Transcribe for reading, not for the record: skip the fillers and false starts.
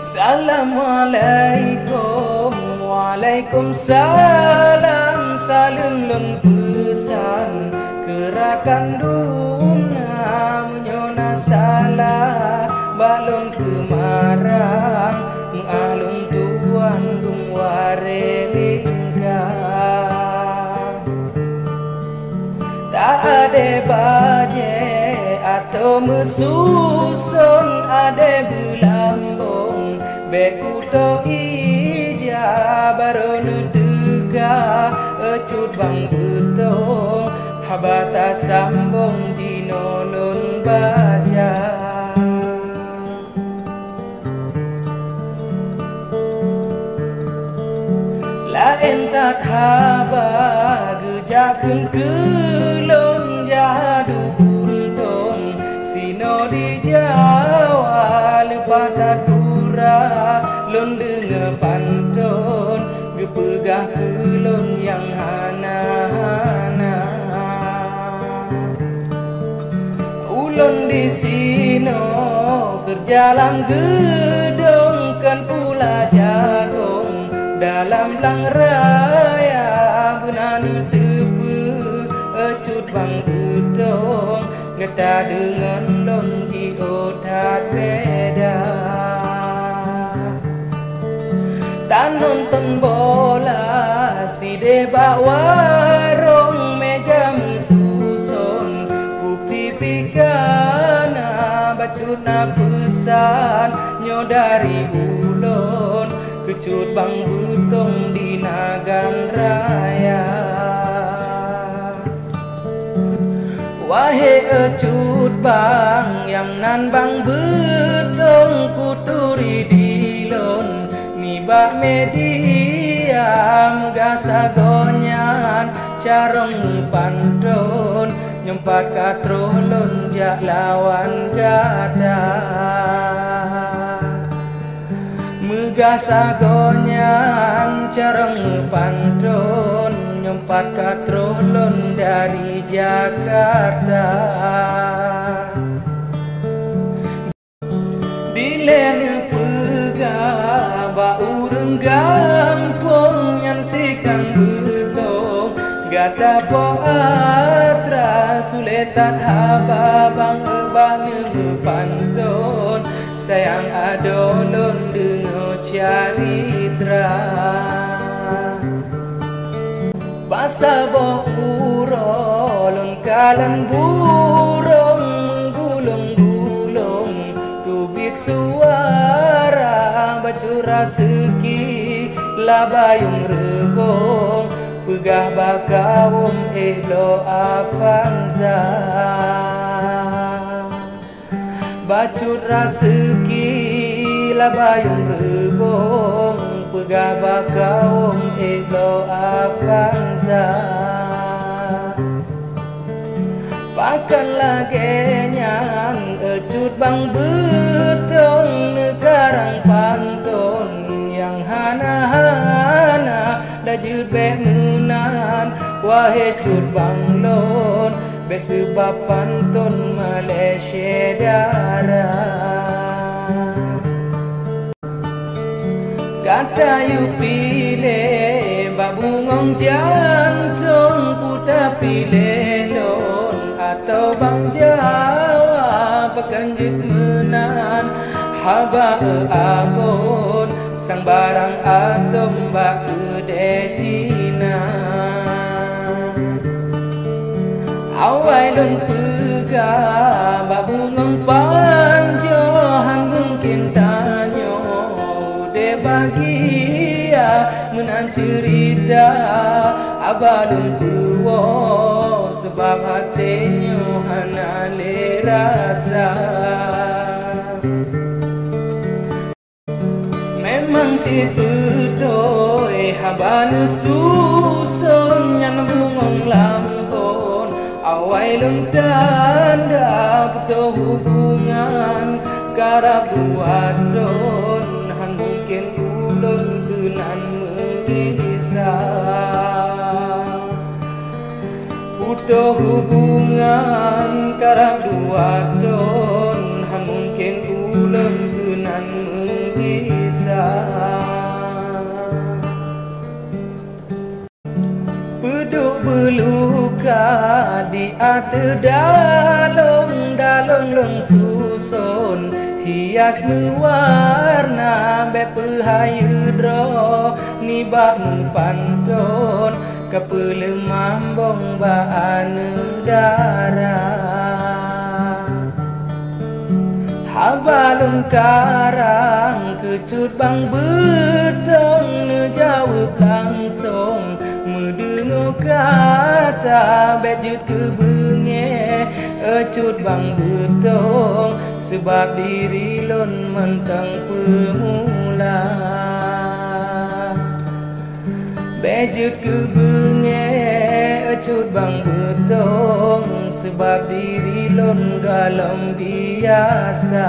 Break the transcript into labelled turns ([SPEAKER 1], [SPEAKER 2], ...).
[SPEAKER 1] Assalamualaikum, Waalaikumsalam. Saling lun pesan gerakan dunia menyona salah balon kemarang mengalun tuan dung warelingkang. Tak ada baje atau mesusun ada belambung bekuto ija baru nutega ecut bang betong habata sambung jinolon baca. Lain tak haba gejakeun kelon jadu untung sino di Jawa lepatat pura lon dengar pantun gepegah kelon yang hana-hana. Ulun di sino kerjalan gedong kan pula jagong dalam lang raya benanu tepu ecut bang betong ngeta dengan lonji otat beda. Tak nonton bola si deba warung meja mesusun bukti pikana bacuna pesan nyodari ulun kecut bang betong di nagan raya. Wahai ecut bang yang nan bang betong kuturi dilon nibak media megasa gonyan carong pantun nyempat katrolon jak lawan gada. Megasa gonyan carong pantun nyempat katrolon dari Jakarta. Dilen pega ba urang gampong yang sikan betong gata po atra suletat haba bang bang pantun sayang adolon dengo caritra. Basa boh urolon kalan burung menggulung-gulung tubik suara bacura seki labayung rebong pegah bakawum elo afanza. Bacut raseki labayung rebong pegah bakawum elo afanza. Pakan lagenyan ecut bang betong negarang pantun yang hana-hana dajut bek menan wahai cut bang lon besebab pantun Malaysia darah. Kata yu pilih babungong jantung putar pilih lon atau bang Jawa pekanjut menan haba abon sang barang atom bak kedai Cina. Awai lon pegah babungong panjohan mungkin tanyo de bahagia menan cerita abalun kuwo sebab hatinya hana le rasa. Memang ciputoi habana susun yang bungong lampon awai lun tanda betul hubungan karab duadon han mungkin ulun kenan mengisah butuh hubungan karab duadon han mungkin ulun kenan mengisah. biasa. Peduk beluka di atas dalong susun, hias mewarna bepehayu dro nibak pantun kepelemah bong baan darah. Habalun karang kecut bang betong ngejawab langsung mendengar kata bejut kebenge ecut bang betong sebab diri lon mentang pemula. Bejut kebenge ecut bang betong sebab diri lon galam biasa.